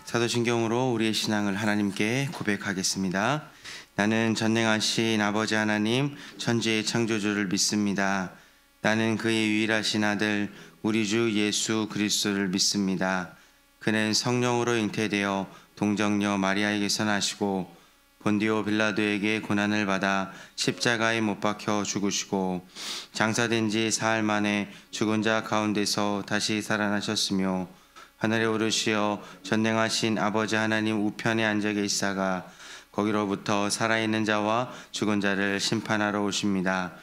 사도신경으로 우리의 신앙을 하나님께 고백하겠습니다. 나는 전능하신 아버지 하나님 천지의 창조주를 믿습니다. 나는 그의 유일하신 아들 우리 주 예수 그리스도를 믿습니다. 그는 성령으로 잉태되어 동정녀 마리아에게서 나시고 본디오 빌라도에게 고난을 받아 십자가에 못 박혀 죽으시고 장사된 지 사흘 만에 죽은 자 가운데서 다시 살아나셨으며 하늘에 오르시어 전능하신 아버지 하나님 우편에 앉아 계시다가 거기로부터 살아있는 자와 죽은 자를 심판하러 오십니다.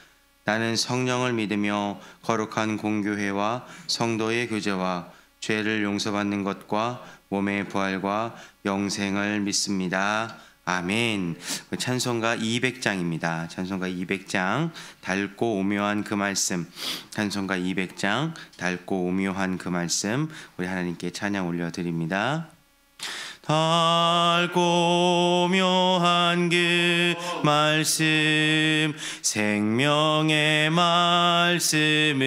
나는 성령을 믿으며 거룩한 공교회와 성도의 교제와 죄를 용서받는 것과 몸의 부활과 영생을 믿습니다. 아멘. 찬송가 200장입니다. 찬송가 200장 달고 오묘한 그 말씀. 찬송가 200장 달고 오묘한 그 말씀 우리 하나님께 찬양 올려드립니다. 달고 오묘한 그 말씀 생명의 말씀을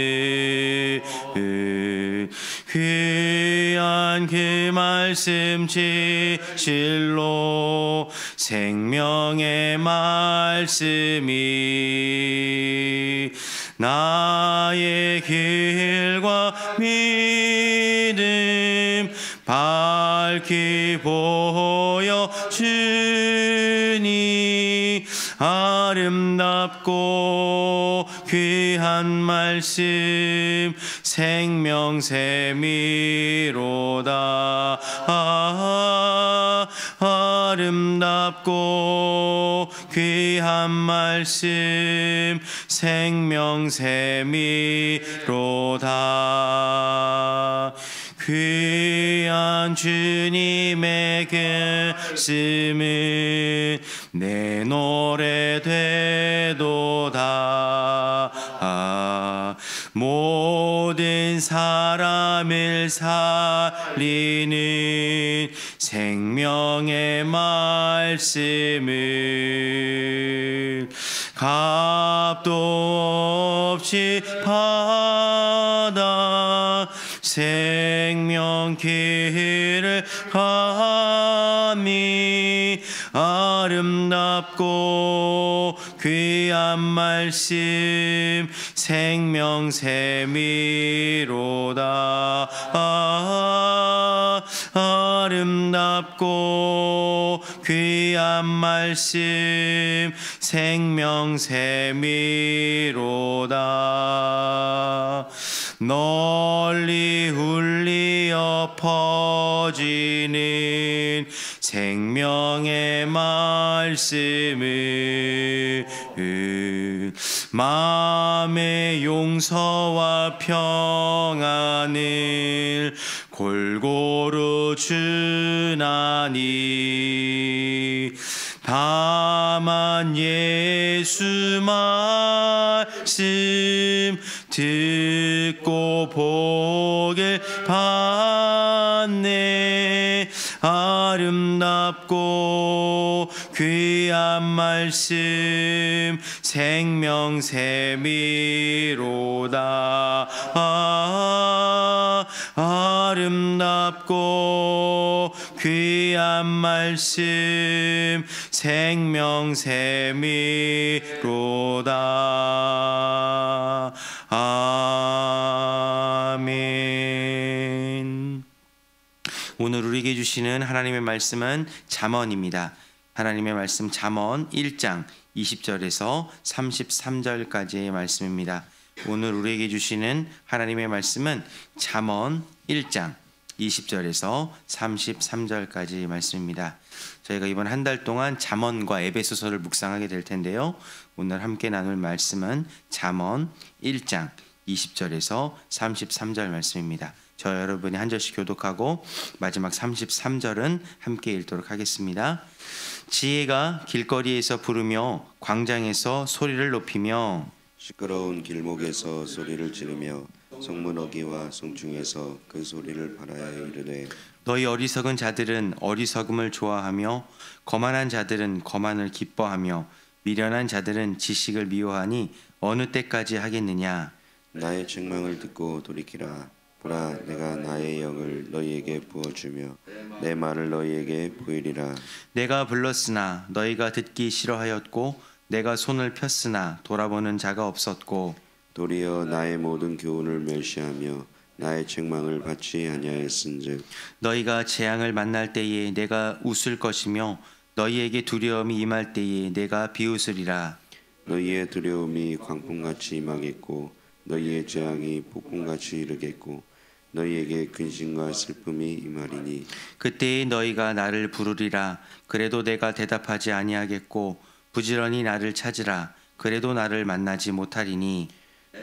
귀한 그 말씀 진실로 생명의 말씀이 나의 길과 믿음 밝히 보여주니 아름답고 귀한 말씀 생명샘이로다. 아름답고 귀한 말씀 생명샘이로다. 귀한 주님의 말씀은 내 노래 되도다. 모든 사람을 살리는 생명의 말씀을 값도 없이 받아 생명 길을 가미 아름답고 귀한 말씀 생명샘이로다. 아름답고 귀한 말씀 생명샘이로다. 널리 울리어 퍼지는 생명의 말씀을 마음의 용서와 평안을 골고루 주나니 다만 예수 말씀 듣고 복을 받네. 아름답고 귀한 말씀 생명샘이로다. 아름답고 귀한 말씀 생명샘이로다. 아멘. 오늘 우리에게 주시는 하나님의 말씀은 잠언입니다. 하나님의 말씀 잠언 1장 20절에서 33절까지의 말씀입니다. 오늘 우리에게 주시는 하나님의 말씀은 잠언 1장 20절에서 33절까지 말씀입니다. 저희가 이번 한 달 동안 잠언과 에베소서를 묵상하게 될 텐데요. 오늘 함께 나눌 말씀은 잠언 1장 20절에서 33절 말씀입니다. 저 여러분이 한 절씩 교독하고 마지막 33절은 함께 읽도록 하겠습니다. 지혜가 길거리에서 부르며 광장에서 소리를 높이며 시끄러운 길목에서 소리를 지르며 성문어기와 성중에서 그 소리를 바라야 이르되 너희 어리석은 자들은 어리석음을 좋아하며 거만한 자들은 거만을 기뻐하며 미련한 자들은 지식을 미워하니 어느 때까지 하겠느냐. 나의 책망을 듣고 돌이키라. 보라, 내가 나의 영을 너희에게 부어주며 내 말을 너희에게 보이리라. 내가 불렀으나 너희가 듣기 싫어하였고 내가 손을 폈으나 돌아보는 자가 없었고 도리어 나의 모든 교훈을 멸시하며 나의 책망을 받지 아니하였은즉 너희가 재앙을 만날 때에 내가 웃을 것이며 너희에게 두려움이 임할 때에 내가 비웃으리라. 너희의 두려움이 광풍같이 임하겠고 너희의 재앙이 폭풍같이 이르겠고 너희에게 근심과 슬픔이 임하리니 그때에 너희가 나를 부르리라. 그래도 내가 대답하지 아니하겠고 부지런히 나를 찾으라. 그래도 나를 만나지 못하리니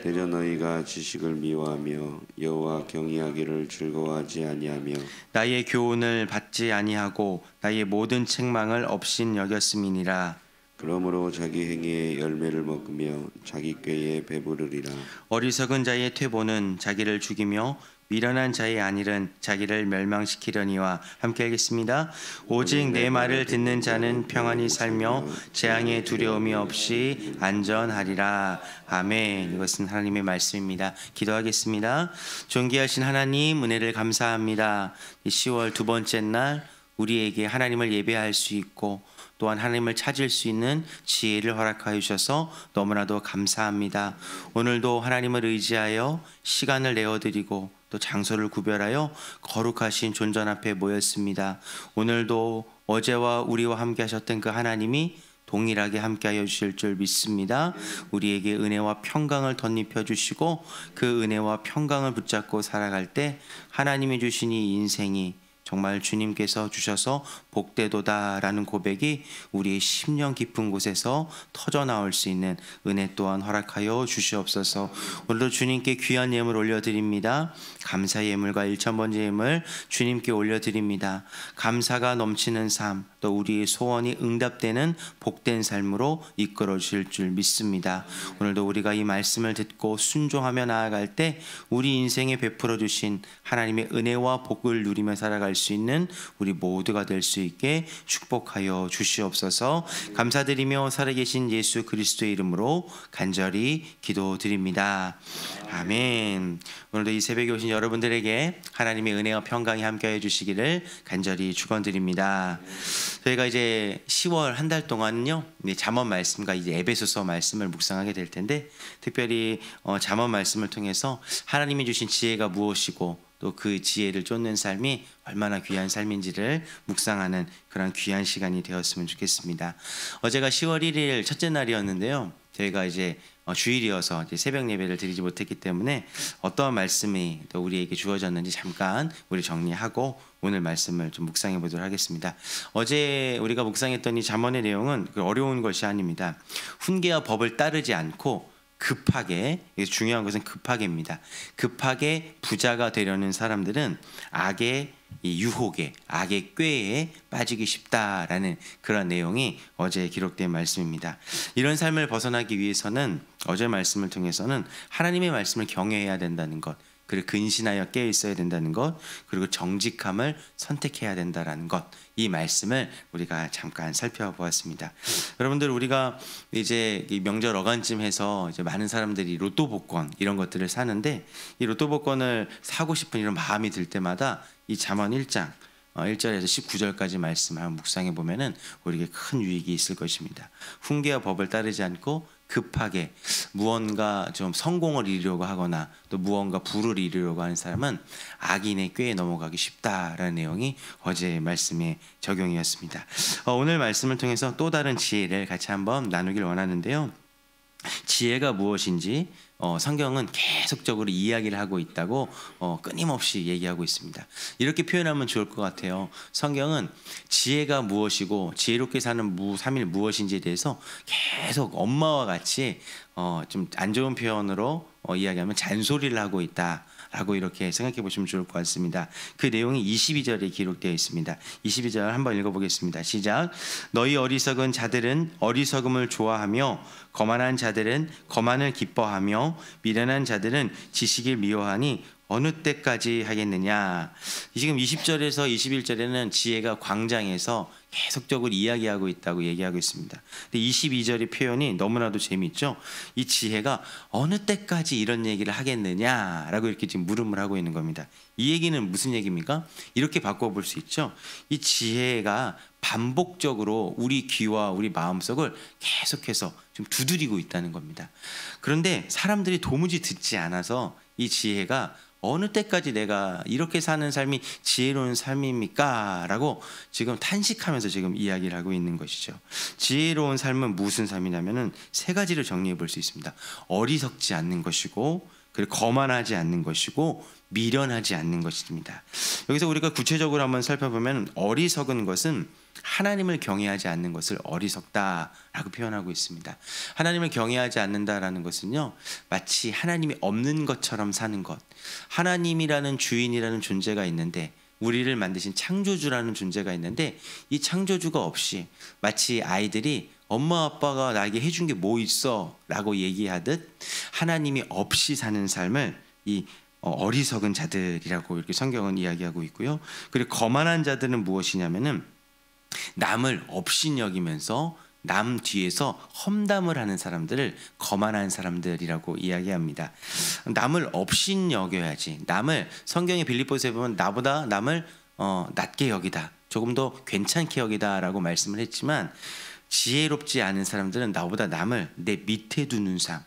대저 너희가 지식을 미워하며 여호와 경외하기를 즐거워하지 아니하며 나의 교훈을 받지 아니하고 나의 모든 책망을 업신 여겼음이니라. 그러므로 자기 행위의 열매를 먹으며 자기 꾀에 배부르리라. 어리석은 자의 퇴보는 자기를 죽이며 미련한 자의 안일은 자기를 멸망시키려니와. 함께 하겠습니다. 오직 내 말을 듣는 자는 평안히 살며 재앙의 두려움이 없이 안전하리라. 아멘. 이것은 하나님의 말씀입니다. 기도하겠습니다. 존귀하신 하나님, 은혜를 감사합니다. 10월 두 번째 날 우리에게 하나님을 예배할 수 있고 또한 하나님을 찾을 수 있는 지혜를 허락하여 주셔서 너무나도 감사합니다. 오늘도 하나님을 의지하여 시간을 내어드리고 또 장소를 구별하여 거룩하신 존전 앞에 모였습니다. 오늘도 어제와 우리와 함께 하셨던 그 하나님이 동일하게 함께하여 주실 줄 믿습니다. 우리에게 은혜와 평강을 덧입혀 주시고 그 은혜와 평강을 붙잡고 살아갈 때 하나님이 주신 이 인생이 정말 주님께서 주셔서 복되도다라는 고백이 우리의 심령 깊은 곳에서 터져나올 수 있는 은혜 또한 허락하여 주시옵소서. 오늘도 주님께 귀한 예물 올려드립니다. 감사의 예물과 일천번째 예물 주님께 올려드립니다. 감사가 넘치는 삶, 또 우리의 소원이 응답되는 복된 삶으로 이끌어 주실 줄 믿습니다. 오늘도 우리가 이 말씀을 듣고 순종하며 나아갈 때 우리 인생에 베풀어 주신 하나님의 은혜와 복을 누리며 살아갈 수 있는 우리 모두가 될 수 있게 축복하여 주시옵소서. 감사드리며 살아계신 예수 그리스도의 이름으로 간절히 기도드립니다. 아멘. 오늘도 이 새벽에 오신 여러분들에게 하나님의 은혜와 평강이 함께해 주시기를 간절히 축원드립니다. 저희가 이제 10월 한 달 동안은요, 잠언 말씀과 이제 에베소서 말씀을 묵상하게 될 텐데, 특별히 잠언 말씀을 통해서 하나님이 주신 지혜가 무엇이고 또 그 지혜를 쫓는 삶이 얼마나 귀한 삶인지를 묵상하는 그런 귀한 시간이 되었으면 좋겠습니다. 어제가 10월 1일 첫째 날이었는데요. 저희가 이제 주일이어서 이제 새벽 예배를 드리지 못했기 때문에 어떠한 말씀이 또 우리에게 주어졌는지 잠깐 우리 정리하고 오늘 말씀을 좀 묵상해 보도록 하겠습니다. 어제 우리가 묵상했던 이 잠언의 내용은 어려운 것이 아닙니다. 훈계와 법을 따르지 않고 급하게, 중요한 것은 급하게입니다. 급하게 부자가 되려는 사람들은 악의 유혹에, 악의 꾀에 빠지기 쉽다라는 그런 내용이 어제 기록된 말씀입니다. 이런 삶을 벗어나기 위해서는 어제 말씀을 통해서는 하나님의 말씀을 경외해야 된다는 것, 그리고 근신하여 깨어 있어야 된다는 것, 그리고 정직함을 선택해야 된다는 것, 이 말씀을 우리가 잠깐 살펴보았습니다. 여러분들, 우리가 이제 명절 어간쯤 해서 이제 많은 사람들이 로또 복권 이런 것들을 사는데, 이 로또 복권을 사고 싶은 이런 마음이 들 때마다 이 잠언 1장 1절에서 19절까지 말씀을 묵상해 보면은 우리에게 큰 유익이 있을 것입니다. 훈계와 법을 따르지 않고 급하게 무언가 좀 성공을 이루려고 하거나 또 무언가 부를 이루려고 하는 사람은 악인의 꾀에 넘어가기 쉽다라는 내용이 어제의 말씀의 적용이었습니다. 오늘 말씀을 통해서 또 다른 지혜를 같이 한번 나누길 원하는데요. 지혜가 무엇인지 성경은 계속적으로 이야기를 하고 있다고 끊임없이 얘기하고 있습니다. 이렇게 표현하면 좋을 것 같아요. 성경은 지혜가 무엇이고 지혜롭게 사는 삶이 무엇인지에 대해서 계속 엄마와 같이 좀 안 좋은 표현으로 이야기하면 잔소리를 하고 있다 라고 이렇게 생각해 보시면 좋을 것 같습니다. 그 내용이 22절에 기록되어 있습니다. 22절 한번 읽어보겠습니다. 시작. 너희 어리석은 자들은 어리석음을 좋아하며 거만한 자들은 거만을 기뻐하며 미련한 자들은 지식을 미워하니 어느 때까지 하겠느냐. 지금 20절에서 21절에는 지혜가 광장에서 계속적으로 이야기하고 있다고 얘기하고 있습니다. 근데 22절의 표현이 너무나도 재미있죠. 이 지혜가 어느 때까지 이런 얘기를 하겠느냐라고 이렇게 지금 물음을 하고 있는 겁니다. 이 얘기는 무슨 얘기입니까? 이렇게 바꿔볼 수 있죠. 이 지혜가 반복적으로 우리 귀와 우리 마음속을 계속해서 좀 두드리고 있다는 겁니다. 그런데 사람들이 도무지 듣지 않아서 이 지혜가 어느 때까지 내가 이렇게 사는 삶이 지혜로운 삶입니까? 라고 지금 탄식하면서 지금 이야기를 하고 있는 것이죠. 지혜로운 삶은 무슨 삶이냐면은 세 가지를 정리해 볼 수 있습니다. 어리석지 않는 것이고, 그리고 거만하지 않는 것이고, 미련하지 않는 것입니다. 여기서 우리가 구체적으로 한번 살펴보면 어리석은 것은 하나님을 경외하지 않는 것을 어리석다라고 표현하고 있습니다. 하나님을 경외하지 않는다라는 것은요, 마치 하나님이 없는 것처럼 사는 것. 하나님이라는 주인이라는 존재가 있는데, 우리를 만드신 창조주라는 존재가 있는데, 이 창조주가 없이 마치 아이들이 엄마 아빠가 나에게 해준 게 뭐 있어? 라고 얘기하듯 하나님이 없이 사는 삶을 이 어리석은 자들이라고 이렇게 성경은 이야기하고 있고요. 그리고 거만한 자들은 무엇이냐면은 남을 업신여기면서 남 뒤에서 험담을 하는 사람들을 거만한 사람들이라고 이야기합니다. 남을 업신여겨야지. 남을 성경의 빌립보서에 보면 나보다 남을 낮게 여기다, 조금 더 괜찮게 여기다라고 말씀을 했지만, 지혜롭지 않은 사람들은 나보다 남을 내 밑에 두는 삶,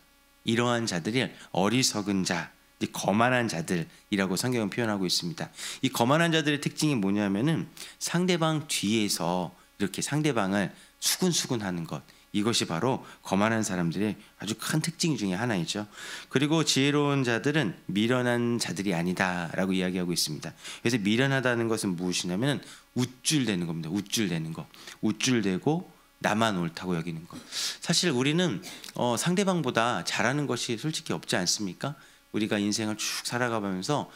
이러한 자들이 어리석은 자, 거만한 자들이라고 성경은 표현하고 있습니다. 이 거만한 자들의 특징이 뭐냐면은 상대방 뒤에서 이렇게 상대방을 수군수군하는 것, 이것이 바로 거만한 사람들의 아주 큰 특징 중에 하나이죠. 그리고 지혜로운 자들은 미련한 자들이 아니다라고 이야기하고 있습니다. 그래서 미련하다는 것은 무엇이냐면 우쭐대는 겁니다. 우쭐대는 거, 우쭐대고 나만 옳다고 여기는 것. 사실 우리는 상대방보다 잘하는 것이 솔직히 없지 않습니까? 우리가 인생을 쭉 살아가면서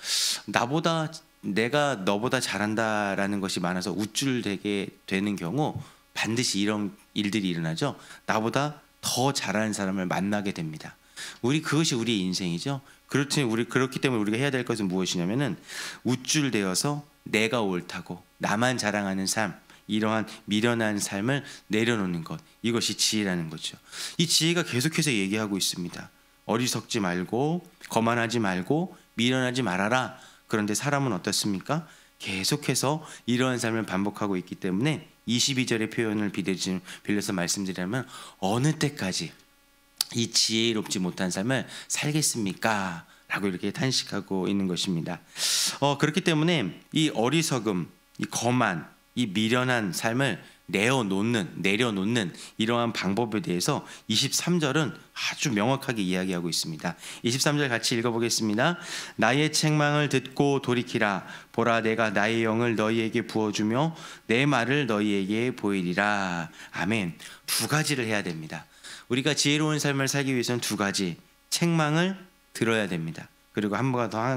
내가 너보다 잘한다라는 것이 많아서 우쭐대게 되는 경우 반드시 이런 일들이 일어나죠. 나보다 더 잘하는 사람을 만나게 됩니다. 그것이 우리의 인생이죠. 그렇기 때문에 우리가 해야 될 것은 무엇이냐면은 우쭐대어서 내가 옳다고 나만 자랑하는 삶, 이러한 미련한 삶을 내려놓는 것, 이것이 지혜라는 거죠. 이 지혜가 계속해서 얘기하고 있습니다. 어리석지 말고 거만하지 말고 미련하지 말아라. 그런데 사람은 어떻습니까? 계속해서 이러한 삶을 반복하고 있기 때문에 22절의 표현을 빌려서 말씀드리자면 어느 때까지 이 지혜롭지 못한 삶을 살겠습니까? 라고 이렇게 탄식하고 있는 것입니다. 그렇기 때문에 이 어리석음, 이 거만, 이 미련한 삶을 내려놓는 이러한 방법에 대해서 23절은 아주 명확하게 이야기하고 있습니다. 23절 같이 읽어보겠습니다. 나의 책망을 듣고 돌이키라. 보라, 내가 나의 영을 너희에게 부어주며 내 말을 너희에게 보이리라. 아멘. 두 가지를 해야 됩니다. 우리가 지혜로운 삶을 살기 위해서는 두 가지, 책망을 들어야 됩니다. 그리고 한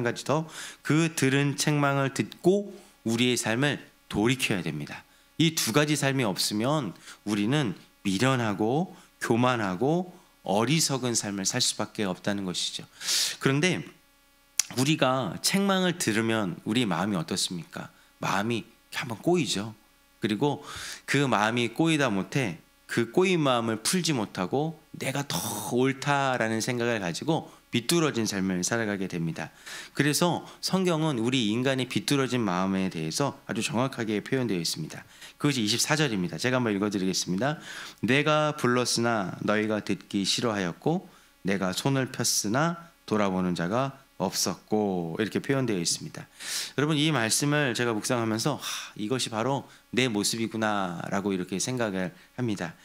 가지 더, 그 들은 책망을 듣고 우리의 삶을 돌이켜야 됩니다. 이 두 가지 삶이 없으면 우리는 미련하고 교만하고 어리석은 삶을 살 수밖에 없다는 것이죠. 그런데 우리가 책망을 들으면 우리 마음이 어떻습니까? 마음이 한번 꼬이죠. 그리고 그 마음이 꼬이다 못해 그 꼬인 마음을 풀지 못하고 내가 더 옳다라는 생각을 가지고 비뚤어진 삶을 살아가게 됩니다. 그래서 성경은 우리 인간의 비뚤어진 마음에 대해서 아주 정확하게 표현되어 있습니다. 그것이 24절입니다. 제가 한번 읽어드리겠습니다. 내가 불렀으나 너희가 듣기 싫어하였고 내가 손을 폈으나 돌아보는 자가 없었고, 이렇게 표현되어 있습니다. 여러분, 이 말씀을 제가 묵상하면서 이것이 바로 내 모습이구나 라고 이렇게 생각을 합니다.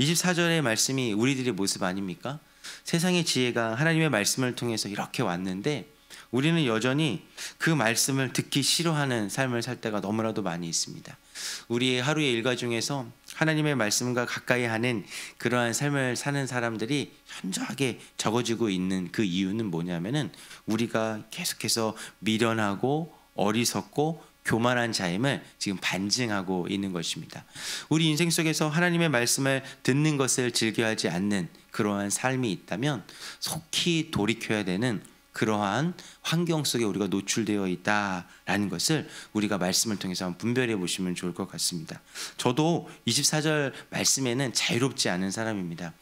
24절의 말씀이 우리들의 모습 아닙니까? 세상의 지혜가 하나님의 말씀을 통해서 이렇게 왔는데 우리는 여전히 그 말씀을 듣기 싫어하는 삶을 살 때가 너무나도 많이 있습니다. 우리의 하루의 일과 중에서 하나님의 말씀과 가까이 하는 그러한 삶을 사는 사람들이 현저하게 적어지고 있는 그 이유는 뭐냐면은 우리가 계속해서 미련하고 어리석고 교만한 자임을 지금 반증하고 있는 것입니다. 우리 인생 속에서 하나님의 말씀을 듣는 것을 즐겨하지 않는 그러한 삶이 있다면 속히 돌이켜야 되는 그러한 환경 속에 우리가 노출되어 있다라는 것을 우리가 말씀을 통해서 한번 분별해 보시면 좋을 것 같습니다. 저도 24절 말씀에는 자유롭지 않은 사람입니다.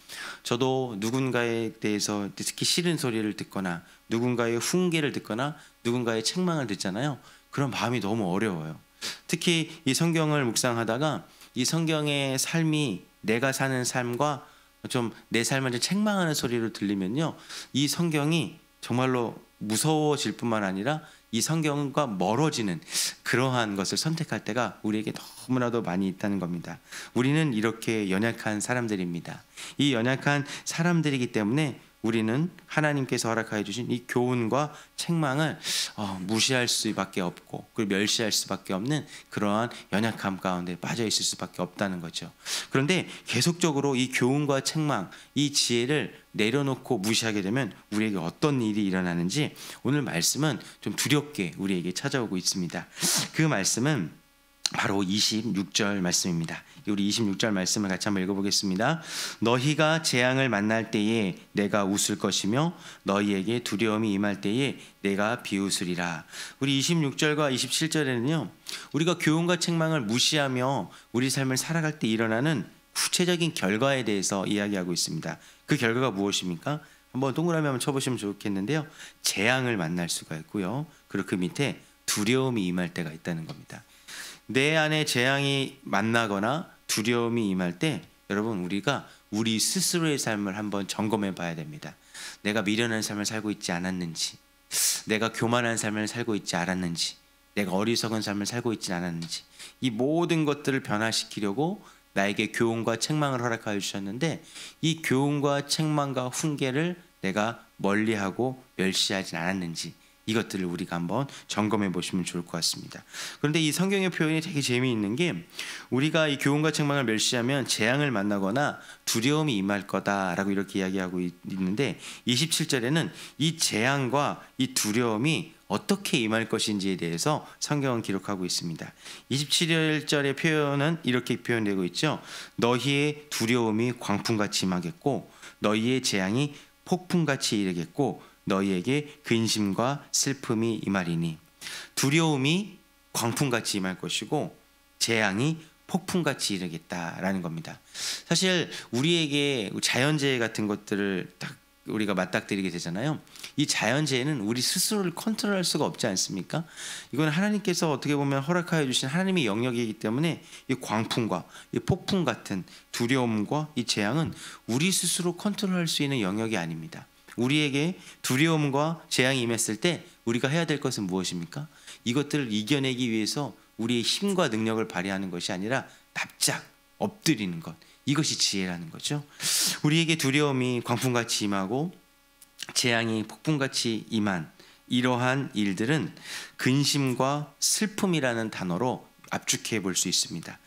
저도 누군가에 대해서 특히 싫은 소리를 듣거나 누군가의 훈계를 듣거나 누군가의 책망을 듣잖아요. 그런 마음이 너무 어려워요. 특히 이 성경을 묵상하다가 이 성경의 삶이 내가 사는 삶과 좀 내 삶을 좀 책망하는 소리로 들리면요, 이 성경이 정말로 무서워질 뿐만 아니라 이 성경과 멀어지는 그러한 것을 선택할 때가 우리에게 너무나도 많이 있다는 겁니다. 우리는 이렇게 연약한 사람들입니다. 이 연약한 사람들이기 때문에 우리는 하나님께서 허락하여 주신 이 교훈과 책망을 무시할 수밖에 없고 그리고 멸시할 수밖에 없는 그러한 연약함 가운데 빠져 있을 수밖에 없다는 거죠. 그런데 계속적으로 이 교훈과 책망, 이 지혜를 내려놓고 무시하게 되면 우리에게 어떤 일이 일어나는지 오늘 말씀은 좀 두렵게 우리에게 찾아오고 있습니다. 그 말씀은 바로 26절 말씀입니다. 우리 26절 말씀을 같이 한번 읽어보겠습니다. 너희가 재앙을 만날 때에 내가 웃을 것이며 너희에게 두려움이 임할 때에 내가 비웃으리라. 우리 26절과 27절에는요, 우리가 교훈과 책망을 무시하며 우리 삶을 살아갈 때 일어나는 구체적인 결과에 대해서 이야기하고 있습니다. 그 결과가 무엇입니까? 한번 동그라미 한번 쳐보시면 좋겠는데요. 재앙을 만날 수가 있고요. 그리고 그 밑에 두려움이 임할 때가 있다는 겁니다. 내 안에 재앙이 만나거나 두려움이 임할 때 여러분, 우리가 우리 스스로의 삶을 한번 점검해 봐야 됩니다. 내가 미련한 삶을 살고 있지 않았는지, 내가 교만한 삶을 살고 있지 않았는지, 내가 어리석은 삶을 살고 있지 않았는지, 이 모든 것들을 변화시키려고 나에게 교훈과 책망을 허락하여 주셨는데 이 교훈과 책망과 훈계를 내가 멀리하고 멸시하지 않았는지, 이것들을 우리가 한번 점검해 보시면 좋을 것 같습니다. 그런데 이 성경의 표현이 되게 재미있는 게, 우리가 이 교훈과 책망을 멸시하면 재앙을 만나거나 두려움이 임할 거다라고 이렇게 이야기하고 있는데 27절에는 이 재앙과 이 두려움이 어떻게 임할 것인지에 대해서 성경은 기록하고 있습니다. 27절의 표현은 이렇게 표현되고 있죠. 너희의 두려움이 광풍같이 임하겠고 너희의 재앙이 폭풍같이 이르겠고 너희에게 근심과 슬픔이 임하리니. 두려움이 광풍같이 임할 것이고 재앙이 폭풍같이 이르겠다라는 겁니다. 사실 우리에게 자연재해 같은 것들을 딱 우리가 맞닥뜨리게 되잖아요. 이 자연재해는 우리 스스로를 컨트롤할 수가 없지 않습니까? 이건 하나님께서 어떻게 보면 허락하여 주신 하나님의 영역이기 때문에 이 광풍과 이 폭풍 같은 두려움과 이 재앙은 우리 스스로 컨트롤할 수 있는 영역이 아닙니다. 우리에게 두려움과 재앙이 임했을 때 우리가 해야 될 것은 무엇입니까? 이것들을 이겨내기 위해서 우리의 힘과 능력을 발휘하는 것이 아니라 납작 엎드리는 것, 이것이 지혜라는 거죠. 우리에게 두려움이 광풍같이 임하고 재앙이 폭풍같이 임한 이러한 일들은 근심과 슬픔이라는 단어로 압축해 볼 수 있습니다.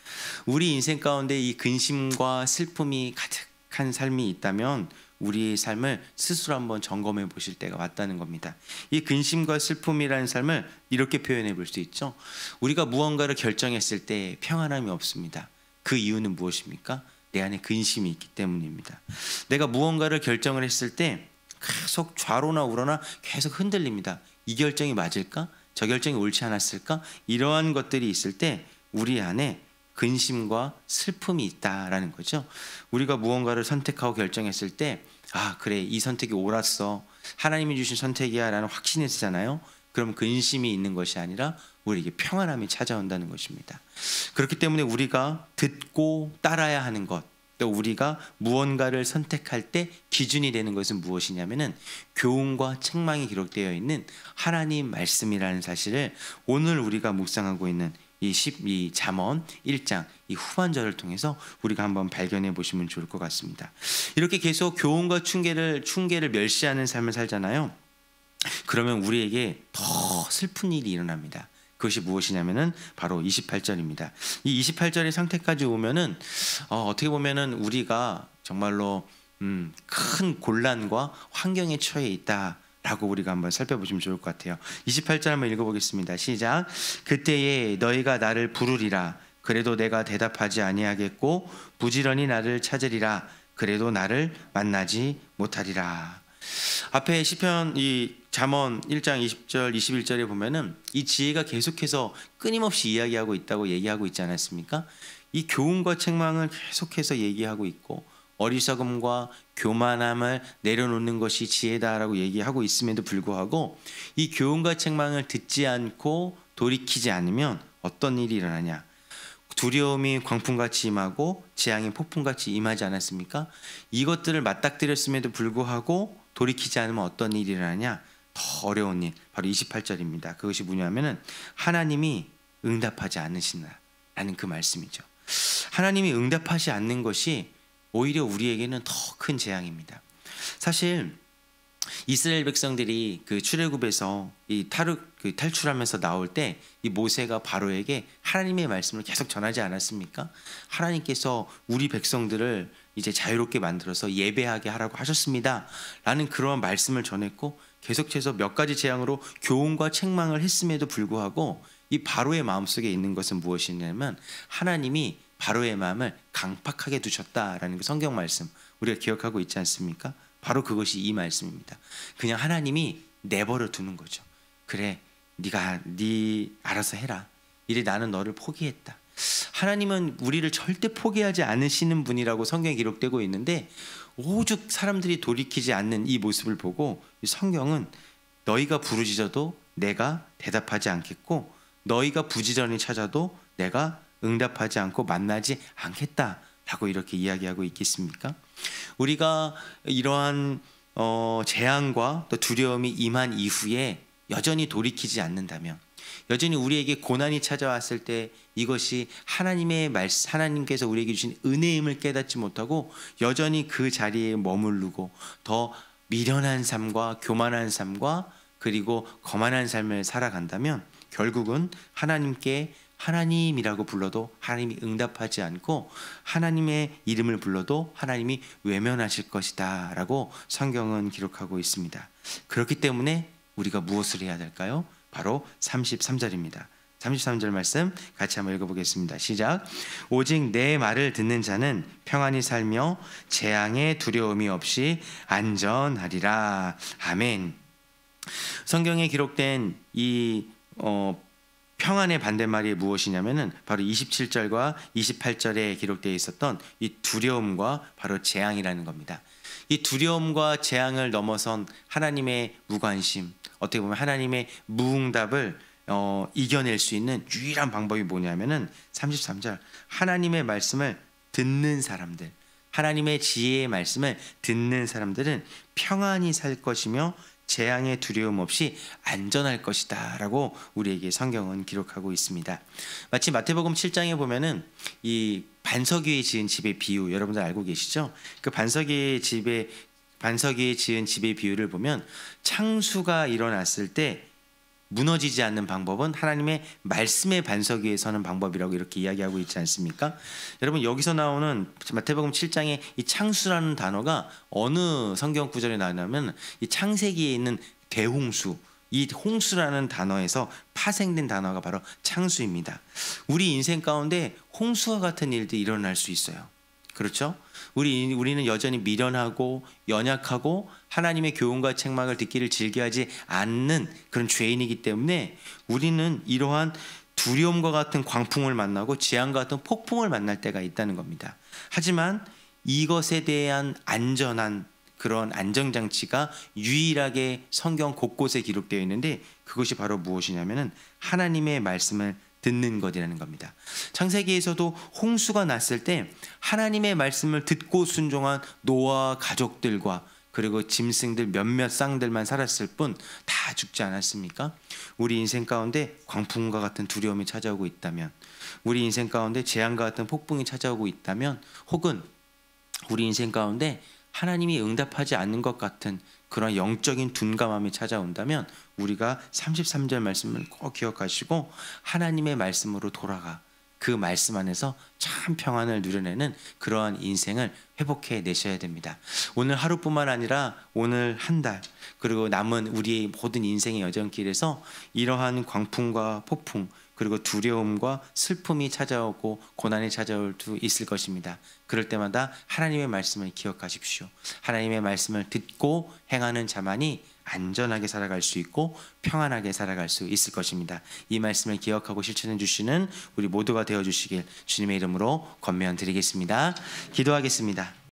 우리 인생 가운데 이 근심과 슬픔이 가득한 삶이 있다면 우리의 삶을 스스로 한번 점검해 보실 때가 왔다는 겁니다. 이 근심과 슬픔이라는 삶을 이렇게 표현해 볼 수 있죠. 우리가 무언가를 결정했을 때 평안함이 없습니다. 그 이유는 무엇입니까? 내 안에 근심이 있기 때문입니다. 내가 무언가를 결정을 했을 때 계속 좌로나 우로나 계속 흔들립니다. 이 결정이 맞을까? 저 결정이 옳지 않았을까? 이러한 것들이 있을 때 우리 안에 근심과 슬픔이 있다라는 거죠. 우리가 무언가를 선택하고 결정했을 때 그래, 이 선택이 옳았어, 하나님이 주신 선택이야 라는 확신이 있잖아요. 그럼 근심이 있는 것이 아니라 우리에게 평안함이 찾아온다는 것입니다. 그렇기 때문에 우리가 듣고 따라야 하는 것, 또 우리가 무언가를 선택할 때 기준이 되는 것은 무엇이냐면은 교훈과 책망이 기록되어 있는 하나님 말씀이라는 사실을 오늘 우리가 묵상하고 있는 이 잠언 1장 이 후반절을 통해서 우리가 한번 발견해 보시면 좋을 것 같습니다. 이렇게 계속 교훈과 충계를 멸시하는 삶을 살잖아요. 그러면 우리에게 더 슬픈 일이 일어납니다. 그것이 무엇이냐면은 바로 28절입니다. 이 28절의 상태까지 오면은 어떻게 보면은 우리가 정말로 큰 곤란과 환경에 처해 있다라고 우리가 한번 살펴보시면 좋을 것 같아요. 28절 한번 읽어보겠습니다. 시작. 그때에 너희가 나를 부르리라. 그래도 내가 대답하지 아니하겠고 부지런히 나를 찾으리라. 그래도 나를 만나지 못하리라. 앞에 시편 이 잠언 1장 20절 21절에 보면은 이 지혜가 계속해서 끊임없이 이야기하고 있다고 얘기하고 있지 않았습니까? 이 교훈과 책망을 계속해서 얘기하고 있고 어리석음과 교만함을 내려놓는 것이 지혜다라고 얘기하고 있음에도 불구하고 이 교훈과 책망을 듣지 않고 돌이키지 않으면 어떤 일이 일어나냐? 두려움이 광풍같이 임하고 재앙이 폭풍같이 임하지 않았습니까? 이것들을 맞닥뜨렸음에도 불구하고 돌이키지 않으면 어떤 일이 일어나냐? 더 어려운 일, 바로 28절입니다. 그것이 뭐냐면은 하나님이 응답하지 않으신다라는 그 말씀이죠. 하나님이 응답하지 않는 것이 오히려 우리에게는 더 큰 재앙입니다. 사실 이스라엘 백성들이 그 출애굽에서 탈출하면서 나올 때 이 모세가 바로에게 하나님의 말씀을 계속 전하지 않았습니까? 하나님께서 우리 백성들을 이제 자유롭게 만들어서 예배하게 하라고 하셨습니다. 라는 그런 말씀을 전했고 계속해서 몇 가지 재앙으로 교훈과 책망을 했음에도 불구하고 이 바로의 마음속에 있는 것은 무엇이냐면 하나님이 바로의 마음을 강팍하게 두셨다라는 그 성경 말씀 우리가 기억하고 있지 않습니까? 바로 그것이 이 말씀입니다. 그냥 하나님이 내버려 두는 거죠. 그래, 네 알아서 해라. 이래 나는 너를 포기했다. 하나님은 우리를 절대 포기하지 않으시는 분이라고 성경에 기록되고 있는데 오죽 사람들이 돌이키지 않는 이 모습을 보고 성경은 너희가 부르짖어도 내가 대답하지 않겠고 너희가 부지런히 찾아도 내가 응답하지 않고 만나지 않겠다라고 이렇게 이야기하고 있겠습니까? 우리가 이러한 재앙과 또 두려움이 임한 이후에 여전히 돌이키지 않는다면, 여전히 우리에게 고난이 찾아왔을 때 이것이 하나님의 말씀, 하나님께서 우리에게 주신 은혜임을 깨닫지 못하고 여전히 그 자리에 머무르고 더 미련한 삶과 교만한 삶과 그리고 거만한 삶을 살아간다면 결국은 하나님께 하나님이라고 불러도 하나님이 응답하지 않고 하나님의 이름을 불러도 하나님이 외면하실 것이다 라고 성경은 기록하고 있습니다. 그렇기 때문에 우리가 무엇을 해야 될까요? 바로 33절입니다. 33절 말씀 같이 한번 읽어보겠습니다. 시작. 오직 내 말을 듣는 자는 평안히 살며 재앙의 두려움이 없이 안전하리라. 아멘. 성경에 기록된 이 평안의 반대말이 무엇이냐면은 바로 27절과 28절에 기록되어 있었던 이 두려움과 바로 재앙이라는 겁니다. 이 두려움과 재앙을 넘어선 하나님의 무관심, 어떻게 보면 하나님의 무응답을 이겨낼 수 있는 유일한 방법이 뭐냐면은 33절 하나님의 말씀을 듣는 사람들, 하나님의 지혜의 말씀을 듣는 사람들은 평안히 살 것이며 재앙의 두려움 없이 안전할 것이다 라고 우리에게 성경은 기록하고 있습니다. 마치 마태복음 7장에 보면은 이 반석 위에 지은 집의 비유, 여러분들 알고 계시죠? 그 반석 위에 지은 집의 비유를 보면 창수가 일어났을 때 무너지지 않는 방법은 하나님의 말씀의 반석 위에 서는 방법이라고 이렇게 이야기하고 있지 않습니까? 여러분 여기서 나오는 마태복음 7장의 이 창수라는 단어가 어느 성경 구절에 나오냐면 이 창세기에 있는 대홍수, 이 홍수라는 단어에서 파생된 단어가 바로 창수입니다. 우리 인생 가운데 홍수와 같은 일들이 일어날 수 있어요. 그렇죠? 우리는 여전히 미련하고 연약하고 하나님의 교훈과 책망을 듣기를 즐겨하지 않는 그런 죄인이기 때문에 우리는 이러한 두려움과 같은 광풍을 만나고 재앙과 같은 폭풍을 만날 때가 있다는 겁니다. 하지만 이것에 대한 안전한 그런 안정장치가 유일하게 성경 곳곳에 기록되어 있는데 그것이 바로 무엇이냐면은 하나님의 말씀을 듣는 것이라는 겁니다. 창세기에서도 홍수가 났을 때 하나님의 말씀을 듣고 순종한 노아와 가족들과 그리고 짐승들 몇몇 쌍들만 살았을 뿐 다 죽지 않았습니까? 우리 인생 가운데 광풍과 같은 두려움이 찾아오고 있다면, 우리 인생 가운데 재앙과 같은 폭풍이 찾아오고 있다면, 혹은 우리 인생 가운데 하나님이 응답하지 않는 것 같은 그런 영적인 둔감함이 찾아온다면 우리가 33절 말씀을 꼭 기억하시고 하나님의 말씀으로 돌아가 그 말씀 안에서 참 평안을 누려내는 그러한 인생을 회복해 내셔야 됩니다. 오늘 하루뿐만 아니라 오늘 한 달 그리고 남은 우리의 모든 인생의 여정길에서 이러한 광풍과 폭풍 그리고 두려움과 슬픔이 찾아오고 고난이 찾아올 수 있을 것입니다. 그럴 때마다 하나님의 말씀을 기억하십시오. 하나님의 말씀을 듣고 행하는 자만이 안전하게 살아갈 수 있고 평안하게 살아갈 수 있을 것입니다. 이 말씀을 기억하고 실천해 주시는 우리 모두가 되어 주시길 주님의 이름으로 권면 드리겠습니다. 기도하겠습니다.